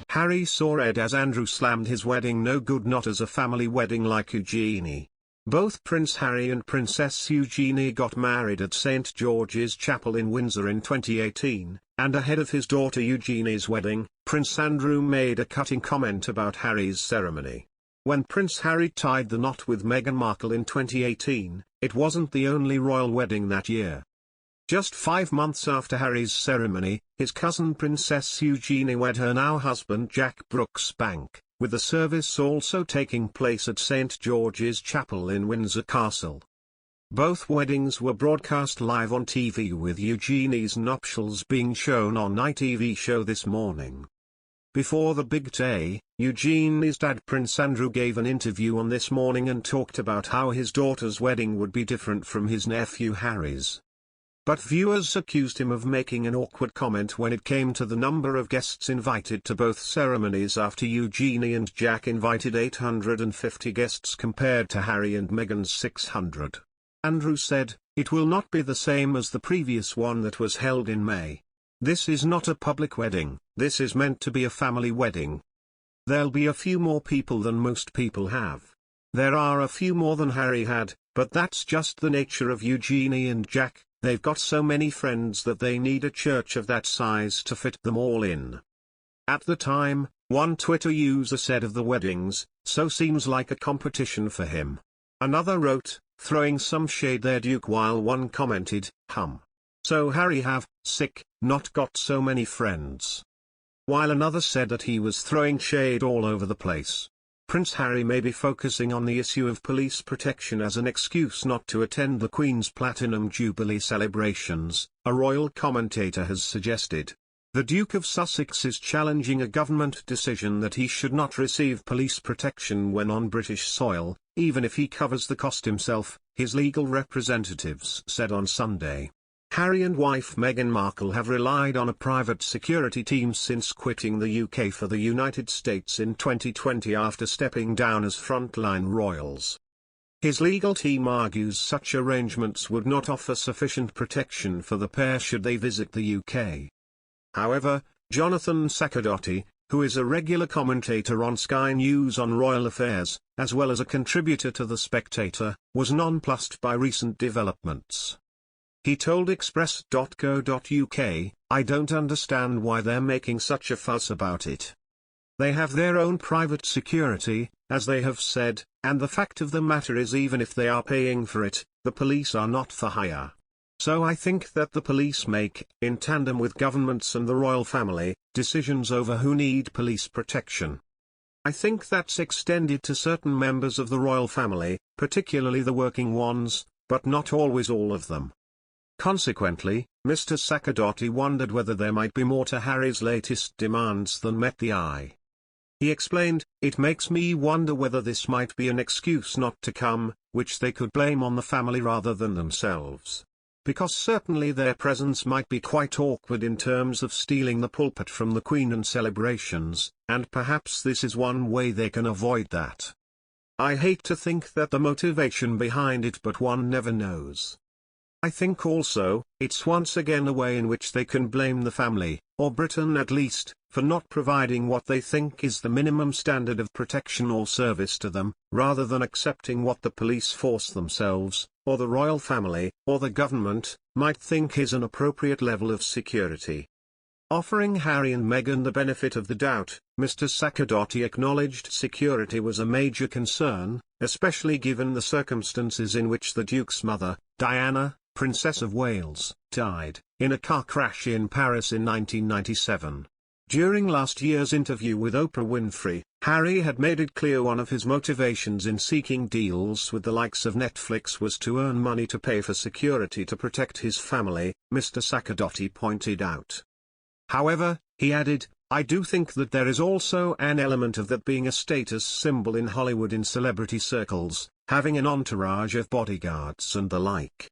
Harry saw red as Andrew slammed his wedding no good, not as a family wedding like Eugenie. Both Prince Harry and Princess Eugenie got married at St. George's Chapel in Windsor in 2018, and ahead of his daughter Eugenie's wedding, Prince Andrew made a cutting comment about Harry's ceremony. When Prince Harry tied the knot with Meghan Markle in 2018, it wasn't the only royal wedding that year. Just 5 months after Harry's ceremony, his cousin Princess Eugenie wed her now husband Jack Brooksbank, with the service also taking place at St. George's Chapel in Windsor Castle. Both weddings were broadcast live on TV, with Eugenie's nuptials being shown on ITV show This Morning. Before the big day, Eugenie's dad Prince Andrew gave an interview on This Morning and talked about how his daughter's wedding would be different from his nephew Harry's. But viewers accused him of making an awkward comment when it came to the number of guests invited to both ceremonies, after Eugenie and Jack invited 850 guests compared to Harry and Meghan's 600. Andrew said, "It will not be the same as the previous one that was held in May. This is not a public wedding, this is meant to be a family wedding. There'll be a few more people than most people have. There are a few more than Harry had, but that's just the nature of Eugenie and Jack. They've got so many friends that they need a church of that size to fit them all in." At the time, one Twitter user said of the weddings, "So seems like a competition for him." Another wrote, throwing some shade there Duke, while one commented, "So Harry have, not got so many friends." While another said that he was throwing shade all over the place. Prince Harry may be focusing on the issue of police protection as an excuse not to attend the Queen's Platinum Jubilee celebrations, a royal commentator has suggested. The Duke of Sussex is challenging a government decision that he should not receive police protection when on British soil, even if he covers the cost himself, his legal representatives said on Sunday. Harry and wife Meghan Markle have relied on a private security team since quitting the UK for the United States in 2020 after stepping down as frontline royals. His legal team argues such arrangements would not offer sufficient protection for the pair should they visit the UK. However, Jonathan Saccardotti, who is a regular commentator on Sky News on royal affairs, as well as a contributor to The Spectator, was nonplussed by recent developments. He told Express.co.uk, "I don't understand why they're making such a fuss about it. They have their own private security, as they have said, and the fact of the matter is, even if they are paying for it, the police are not for hire. So I think that the police make, in tandem with governments and the royal family, decisions over who need police protection. I think that's extended to certain members of the royal family, particularly the working ones, but not always all of them." Consequently, Mr. Saccardotti wondered whether there might be more to Harry's latest demands than met the eye. He explained, "It makes me wonder whether this might be an excuse not to come, which they could blame on the family rather than themselves. Because certainly their presence might be quite awkward in terms of stealing the pulpit from the Queen and celebrations, and perhaps this is one way they can avoid that. I hate to think that the motivation behind it, but one never knows. I think also, it's once again a way in which they can blame the family, or Britain at least, for not providing what they think is the minimum standard of protection or service to them, rather than accepting what the police force themselves, or the royal family, or the government, might think is an appropriate level of security." Offering Harry and Meghan the benefit of the doubt, Mr. Saccardotti acknowledged security was a major concern, especially given the circumstances in which the Duke's mother, Diana, Princess of Wales, died, in a car crash in Paris in 1997. During last year's interview with Oprah Winfrey, Harry had made it clear one of his motivations in seeking deals with the likes of Netflix was to earn money to pay for security to protect his family, Mr. Saccardotti pointed out. However, he added, "I do think that there is also an element of that being a status symbol in Hollywood in celebrity circles, having an entourage of bodyguards and the like.